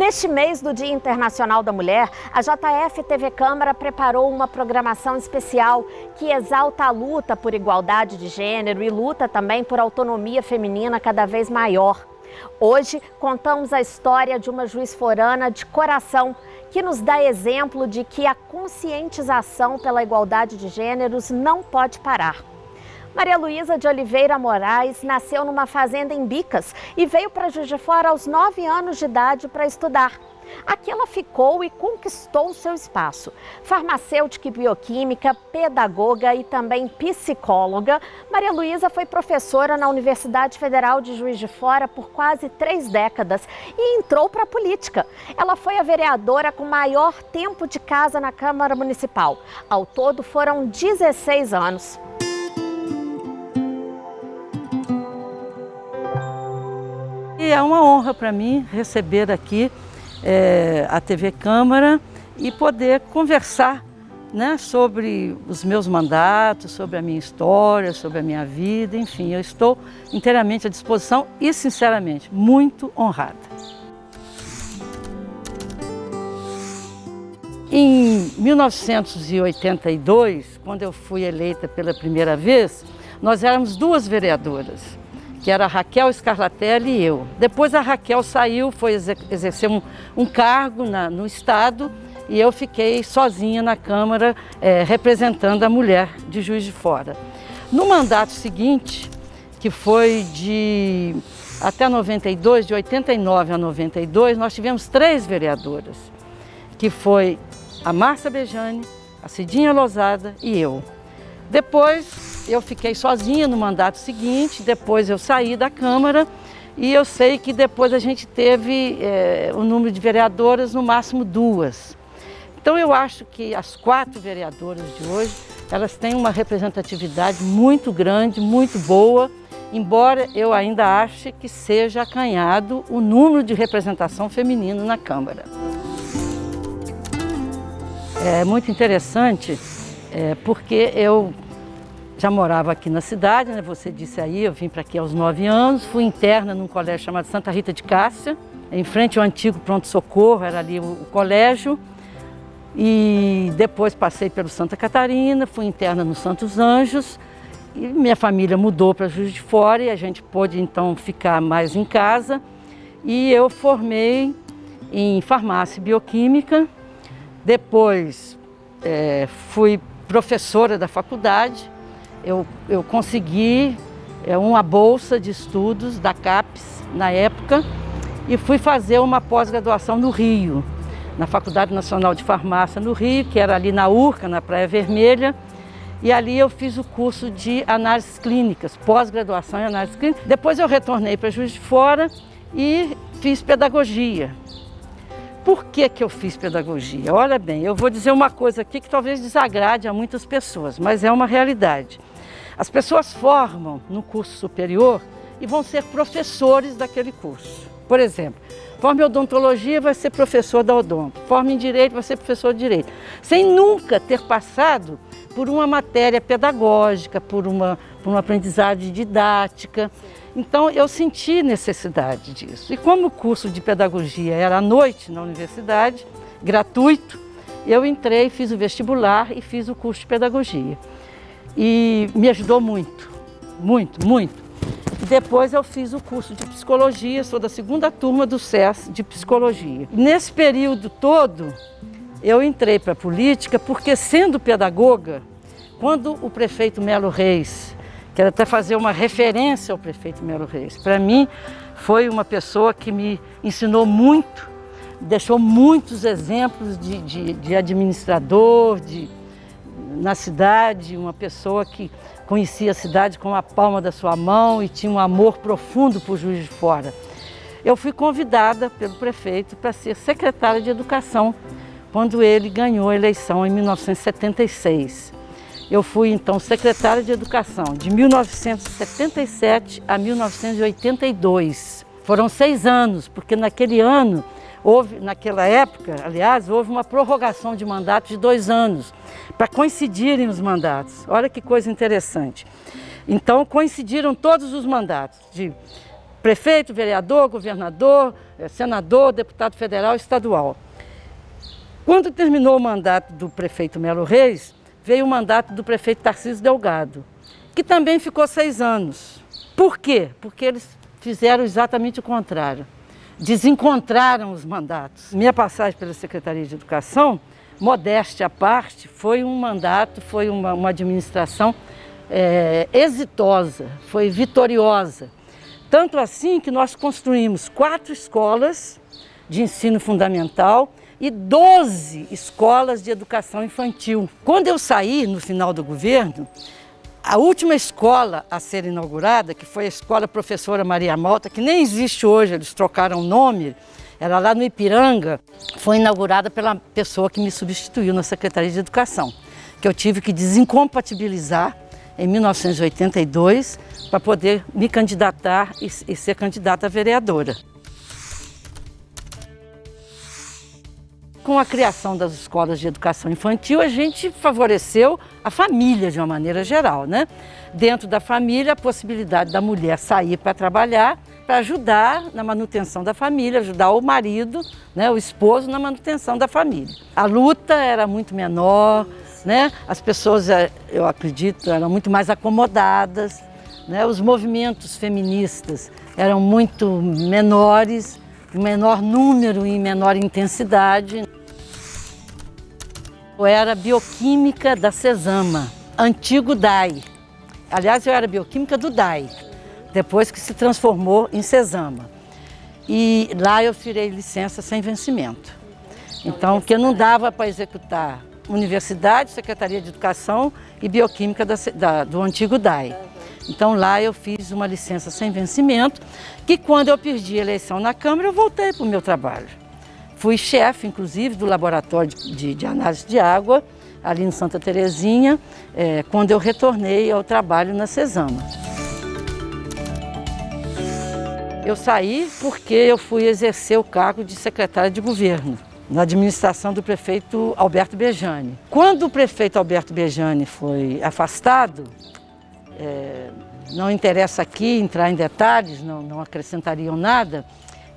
Neste mês do Dia Internacional da Mulher, a JF TV Câmara preparou uma programação especial que exalta a luta por igualdade de gênero e luta também por autonomia feminina cada vez maior. Hoje, contamos a história de uma juiz forana de coração que nos dá exemplo de que a conscientização pela igualdade de gêneros não pode parar. Maria Luísa de Oliveira Moraes nasceu numa fazenda em Bicas e veio para Juiz de Fora aos 9 anos de idade para estudar. Aqui ela ficou e conquistou o seu espaço. Farmacêutica e bioquímica, pedagoga e também psicóloga, Maria Luísa foi professora na Universidade Federal de Juiz de Fora por quase 3 décadas e entrou para a política. Ela foi a vereadora com maior tempo de casa na Câmara Municipal. Ao todo foram 16 anos. E é uma honra para mim receber aqui a TV Câmara e poder conversar, né, sobre os meus mandatos, sobre a minha história, sobre a minha vida, enfim, eu estou inteiramente à disposição e, sinceramente, muito honrada. Em 1982, quando eu fui eleita pela primeira vez, nós éramos 2 vereadoras, que era a Raquel Scarlatelli e eu. Depois a Raquel saiu, foi exercer um cargo no Estado e eu fiquei sozinha na Câmara representando a mulher de Juiz de Fora. No mandato seguinte, que foi até 92, de 89 a 92, nós tivemos 3 vereadoras, que foi a Márcia Bejane, a Cidinha Lozada e eu. Depois eu fiquei sozinha no mandato seguinte, depois eu saí da Câmara e eu sei que depois a gente teve o número de vereadoras no máximo 2. Então eu acho que as 4 vereadoras de hoje, elas têm uma representatividade muito grande, muito boa, embora eu ainda ache que seja acanhado o número de representação feminino na Câmara. É muito interessante porque eu já morava aqui na cidade, né? Você disse aí, eu vim para aqui aos 9 anos, fui interna num colégio chamado Santa Rita de Cássia, em frente ao antigo pronto-socorro, era ali o colégio, e depois passei pelo Santa Catarina, fui interna no Santos Anjos, e minha família mudou para Juiz de Fora e a gente pôde então ficar mais em casa, e eu formei em farmácia e bioquímica, depois fui professora da faculdade. Eu consegui uma bolsa de estudos da CAPES na época e fui fazer uma pós-graduação no Rio, na Faculdade Nacional de Farmácia no Rio, que era ali na Urca, na Praia Vermelha, e ali eu fiz o curso de análises clínicas, pós-graduação em análises clínicas. Depois eu retornei para Juiz de Fora e fiz pedagogia. Por que eu fiz pedagogia? Olha bem, eu vou dizer uma coisa aqui que talvez desagrade a muitas pessoas, mas é uma realidade. As pessoas formam no curso superior e vão ser professores daquele curso. Por exemplo, forma em odontologia, vai ser professor da odonto. Forma em direito, vai ser professor de direito. Sem nunca ter passado por uma matéria pedagógica, por uma aprendizagem didática. Então, eu senti necessidade disso. E como o curso de pedagogia era à noite na universidade, gratuito, eu entrei, fiz o vestibular e fiz o curso de pedagogia. E me ajudou muito, muito, muito. E depois eu fiz o curso de psicologia, sou da 2ª turma do SES de psicologia. E nesse período todo, eu entrei para a política porque, sendo pedagoga, quando o prefeito Melo Reis, quero até fazer uma referência ao prefeito Melo Reis, para mim foi uma pessoa que me ensinou muito, deixou muitos exemplos de administrador, na cidade, uma pessoa que conhecia a cidade com a palma da sua mão e tinha um amor profundo por Juiz de Fora. Eu fui convidada pelo prefeito para ser secretária de Educação quando ele ganhou a eleição em 1976. Eu fui então secretária de Educação de 1977 a 1982. Foram 6 anos, porque naquela época, aliás, houve uma prorrogação de mandato de 2 anos, para coincidirem os mandatos. Olha que coisa interessante. Então, coincidiram todos os mandatos, de prefeito, vereador, governador, senador, deputado federal e estadual. Quando terminou o mandato do prefeito Melo Reis, veio o mandato do prefeito Tarcísio Delgado, que também ficou 6 anos. Por quê? Porque eles fizeram exatamente o contrário. Desencontraram os mandatos. Minha passagem pela Secretaria de Educação, modéstia à parte, foi um mandato, foi uma administração exitosa, foi vitoriosa. Tanto assim que nós construímos 4 escolas de ensino fundamental e 12 escolas de educação infantil. Quando eu saí, no final do governo, a última escola a ser inaugurada, que foi a Escola Professora Maria Malta, que nem existe hoje, eles trocaram o nome, era lá no Ipiranga, foi inaugurada pela pessoa que me substituiu na Secretaria de Educação, que eu tive que desincompatibilizar em 1982 para poder me candidatar e ser candidata a vereadora. Com a criação das escolas de educação infantil, a gente favoreceu a família de uma maneira geral, né? Dentro da família, a possibilidade da mulher sair para trabalhar, para ajudar na manutenção da família, ajudar o marido, né, o esposo na manutenção da família. A luta era muito menor, né? As pessoas, eu acredito, eram muito mais acomodadas, né? Os movimentos feministas eram muito menores, em menor número e em menor intensidade. Eu era bioquímica da Cesama, antigo DAI. Aliás, eu era bioquímica do DAI, depois que se transformou em Cesama. E lá eu tirei licença sem vencimento. Então, que não dava para executar Universidade, Secretaria de Educação e Bioquímica do antigo DAI. Então lá eu fiz uma licença sem vencimento, que quando eu perdi a eleição na Câmara, eu voltei para o meu trabalho. Fui chefe, inclusive, do laboratório de análise de água, ali em Santa Terezinha, quando eu retornei ao trabalho na Cesama. Eu saí porque eu fui exercer o cargo de secretária de governo, na administração do prefeito Alberto Bejani. Quando o prefeito Alberto Bejani foi afastado, não interessa aqui entrar em detalhes, não acrescentariam nada,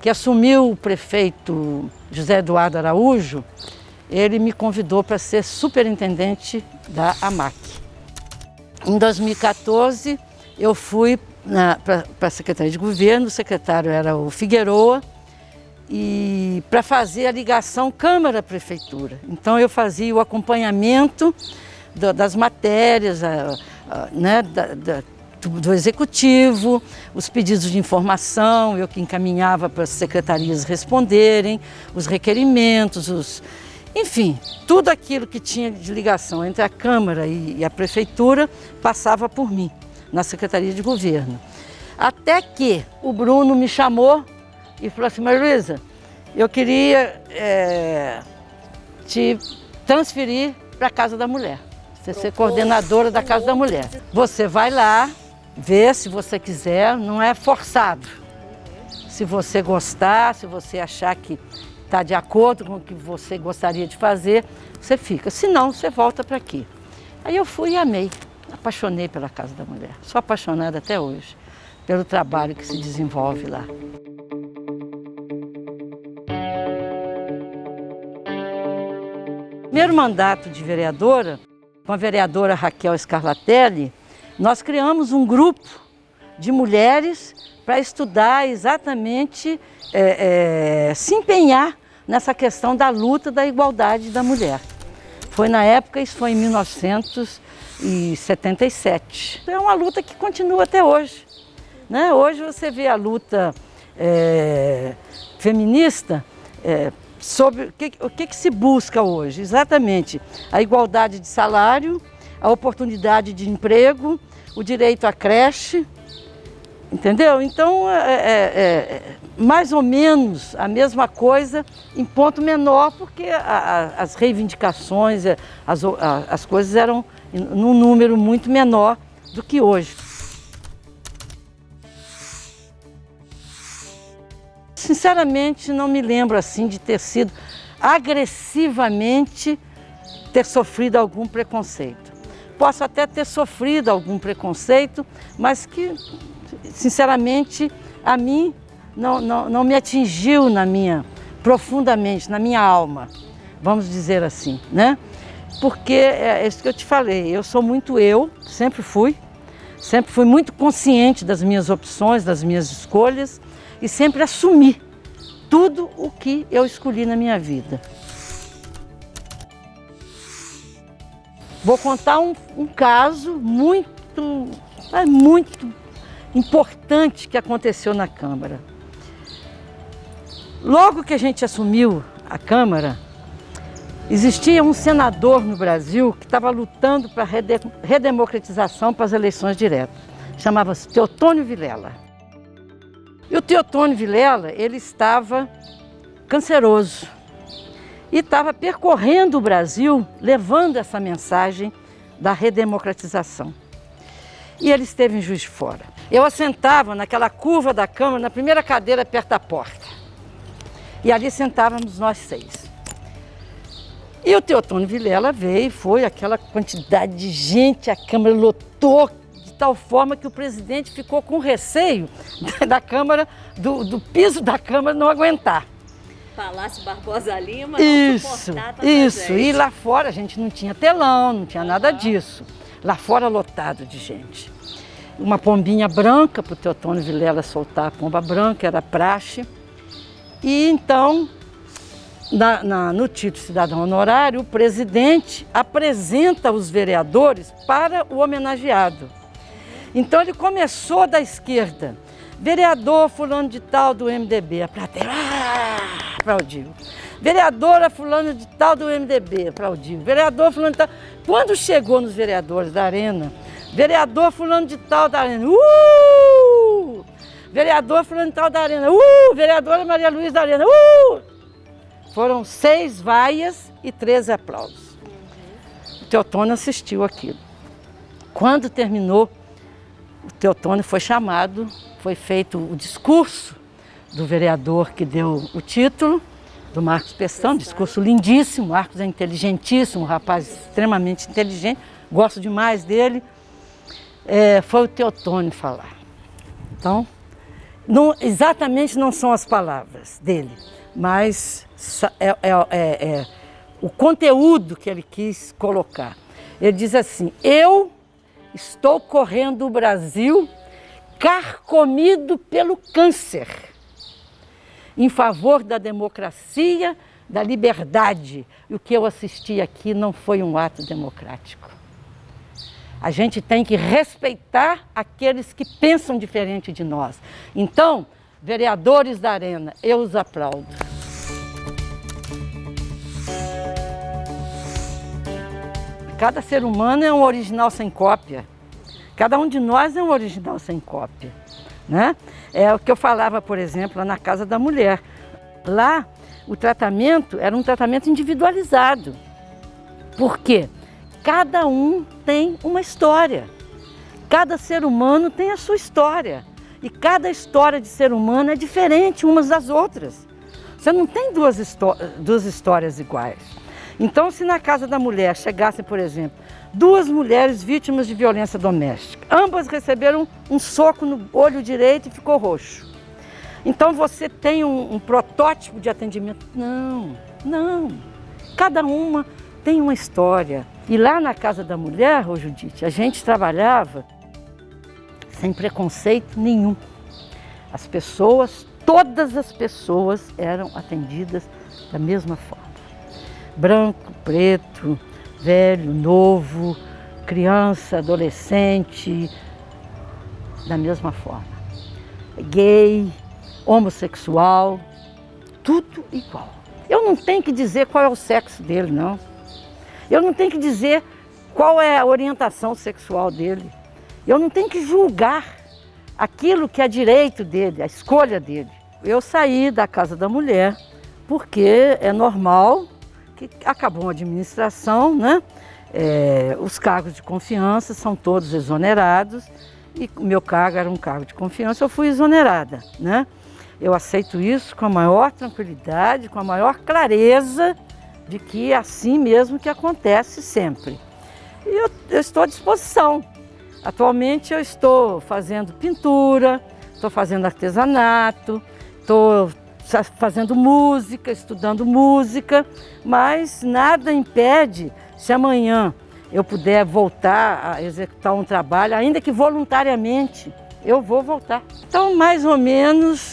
que assumiu o prefeito José Eduardo Araújo, ele me convidou para ser superintendente da AMAC. Em 2014, eu fui para a Secretaria de Governo, o secretário era o Figueroa, e para fazer a ligação Câmara-Prefeitura. Então eu fazia o acompanhamento das matérias, né, do Executivo, os pedidos de informação, eu que encaminhava para as secretarias responderem, os requerimentos, enfim, tudo aquilo que tinha de ligação entre a Câmara e a Prefeitura passava por mim, na Secretaria de Governo. Até que o Bruno me chamou e falou assim: Maria Luísa, eu queria te transferir para a Casa da Mulher. Você ser coordenadora da Casa da Mulher. Você vai lá, vê se você quiser, não é forçado. Se você gostar, se você achar que está de acordo com o que você gostaria de fazer, você fica. Se não, você volta para aqui. Aí eu fui e amei, apaixonei pela Casa da Mulher. Sou apaixonada até hoje pelo trabalho que se desenvolve lá. Primeiro mandato de vereadora, com a vereadora Raquel Scarlatelli, nós criamos um grupo de mulheres para estudar exatamente, se empenhar nessa questão da luta da igualdade da mulher. Foi na época, isso foi em 1977. É uma luta que continua até hoje, né? Hoje você vê a luta feminista, sobre o que se busca hoje? Exatamente a igualdade de salário, a oportunidade de emprego, o direito à creche, entendeu? Então, mais ou menos a mesma coisa em ponto menor, porque as reivindicações, as coisas eram num número muito menor do que hoje. Sinceramente, não me lembro assim de ter sido agressivamente ter sofrido algum preconceito. Posso até ter sofrido algum preconceito, mas que, sinceramente, a mim não me atingiu profundamente, na minha alma, vamos dizer assim, né? Porque é isso que eu te falei, eu sou muito eu, sempre fui muito consciente das minhas opções, das minhas escolhas e sempre assumi tudo o que eu escolhi na minha vida. Vou contar um caso muito importante que aconteceu na Câmara. Logo que a gente assumiu a Câmara, existia um senador no Brasil que estava lutando para a redemocratização para as eleições diretas. Chamava-se Teotônio Vilela. E o Teotônio Vilela, ele estava canceroso e estava percorrendo o Brasil levando essa mensagem da redemocratização. E ele esteve em Juiz de Fora. Eu assentava naquela curva da Câmara, na primeira cadeira perto da porta. E ali sentávamos nós 6. E o Teotônio Vilela veio, foi aquela quantidade de gente, a Câmara lotou de tal forma que o presidente ficou com receio da Câmara, do piso da Câmara não aguentar. Palácio Barbosa Lima, isso. E lá fora a gente não tinha telão, não tinha nada disso. Lá fora lotado de gente. Uma pombinha branca para o Teotônio Vilela soltar a pomba branca, era praxe. E então, no título de cidadão honorário, o presidente apresenta os vereadores para o homenageado. Então ele começou da esquerda. Vereador fulano de tal do MDB, a plateia aplaudiu. Vereadora fulano de tal do MDB, aplaudiu. Vereador fulano de tal. Quando chegou nos vereadores da Arena, vereador fulano de tal da Arena, vereador fulano de tal da Arena, vereadora Maria Luísa da Arena, Foram 6 vaias e 13 aplausos. O Teotônio assistiu aquilo. Quando terminou, o Teotônio foi chamado, foi feito o discurso do vereador que deu o título, do Marcos Pestão, discurso lindíssimo. Marcos é inteligentíssimo, um rapaz extremamente inteligente, gosto demais dele. Foi o Teotônio falar. Então, exatamente não são as palavras dele, mas o conteúdo que ele quis colocar. Ele diz assim: eu estou correndo o Brasil carcomido pelo câncer, em favor da democracia, da liberdade. E o que eu assisti aqui não foi um ato democrático. A gente tem que respeitar aqueles que pensam diferente de nós. Então, vereadores da Arena, eu os aplaudo. Cada ser humano é um original sem cópia. Cada um de nós é um original sem cópia, né? É o que eu falava, por exemplo, lá na Casa da Mulher. Lá, o tratamento era um tratamento individualizado. Por quê? Cada um tem uma história. Cada ser humano tem a sua história. E cada história de ser humano é diferente umas das outras. Você não tem duas histórias iguais. Então, se na Casa da Mulher chegassem, por exemplo, 2 mulheres vítimas de violência doméstica, ambas receberam um soco no olho direito e ficou roxo. Então você tem um protótipo de atendimento? Não. Cada uma tem uma história. E lá na Casa da Mulher, ô Judite, a gente trabalhava sem preconceito nenhum. As pessoas, todas as pessoas eram atendidas da mesma forma. Branco, preto, velho, novo, criança, adolescente, da mesma forma. Gay, homossexual, tudo igual. Eu não tenho que dizer qual é o sexo dele, não. Eu não tenho que dizer qual é a orientação sexual dele. Eu não tenho que julgar aquilo que é direito dele, a escolha dele. Eu saí da Casa da Mulher porque é normal que acabou uma administração, né? Os cargos de confiança são todos exonerados e o meu cargo era um cargo de confiança, eu fui exonerada, né? Eu aceito isso com a maior tranquilidade, com a maior clareza de que é assim mesmo que acontece sempre. E eu estou à disposição. Atualmente eu estou fazendo pintura, estou fazendo artesanato, estou fazendo música, estudando música, mas nada impede, se amanhã eu puder voltar a executar um trabalho, ainda que voluntariamente, eu vou voltar. Então, mais ou menos,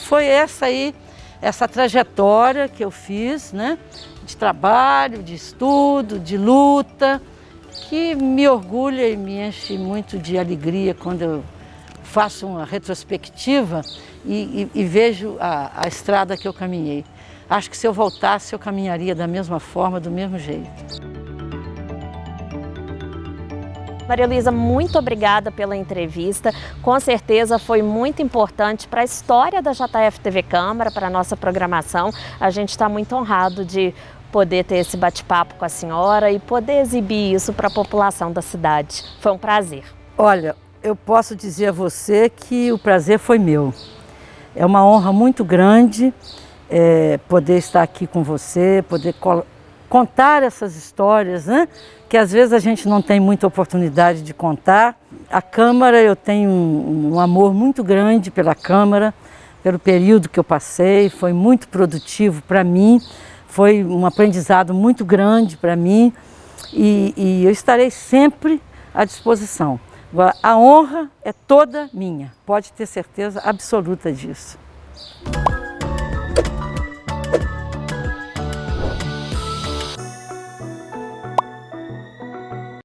foi essa trajetória que eu fiz, né? De trabalho, de estudo, de luta, que me orgulha e me enche muito de alegria quando eu faço uma retrospectiva e vejo a estrada que eu caminhei. Acho que se eu voltasse, eu caminharia da mesma forma, do mesmo jeito. Maria Luísa, muito obrigada pela entrevista. Com certeza foi muito importante para a história da JF TV Câmara, para a nossa programação. A gente está muito honrado de poder ter esse bate-papo com a senhora e poder exibir isso para a população da cidade. Foi um prazer. Olha, eu posso dizer a você que o prazer foi meu. É uma honra muito grande poder estar aqui com você, poder contar essas histórias, né? Que às vezes a gente não tem muita oportunidade de contar. A Câmara, eu tenho um amor muito grande pela Câmara, pelo período que eu passei, foi muito produtivo para mim, foi um aprendizado muito grande para mim e eu estarei sempre à disposição. Agora, a honra é toda minha, pode ter certeza absoluta disso.